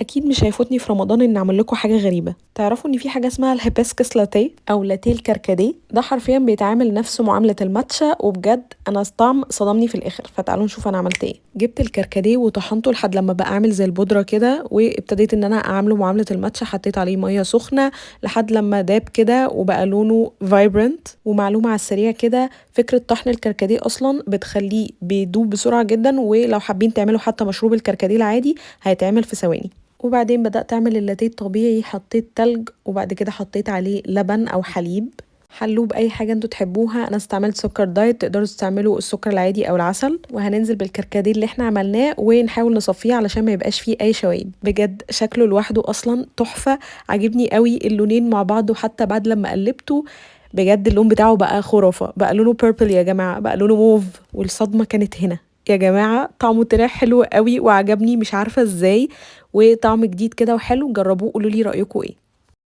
اكيد مش هيفوتني في رمضان ان اعمل لكم حاجه غريبه. تعرفوا ان في حاجه اسمها الهيبسكس لاتيه او لاتيه الكركديه؟ ده حرفيا بيتعامل نفس معامله الماتشا، وبجد انا الطعم صدمني في الاخر. فتعالوا نشوف انا عملت ايه. جبت الكركديه وطحنته لحد لما بقى عامل زي البودره كده، وابتديت ان انا اعمله معامله الماتشا. حطيت عليه ميه سخنه لحد لما داب كده وبقى لونه فايبرنت. ومعلومه على السريع كده، فكره طحن الكركديه اصلا بتخليه بيدوب بسرعه جدا، ولو حابين تعملوا حتى مشروب الكركديه العادي هيتعمل في ثواني. وبعدين بدأت أعمل اللاتيه الطبيعي، حطيت تلج وبعد كده حطيت عليه لبن أو حليب. حلوه بأي حاجة انتوا تحبوها. أنا استعملت سكر دايت، تقدروا تستعملوا السكر العادي أو العسل. وهننزل بالكركديه اللي احنا عملناه ونحاول نصفيه علشان ما يبقاش فيه أي شوايب. بجد شكله لوحده أصلا تحفة، عجبني قوي اللونين مع بعض. وحتى بعد لما قلبته بجد اللون بتاعه بقى خرافة، بقى لونه بيربل يا جماعة، بقى لونه موف. والصدمة كانت هنا يا جماعة، طعمه طلع حلو قوي وعجبني، مش عارفة ازاي. وطعم جديد كده وحلو، جربوه قولوا لي رأيكم ايه.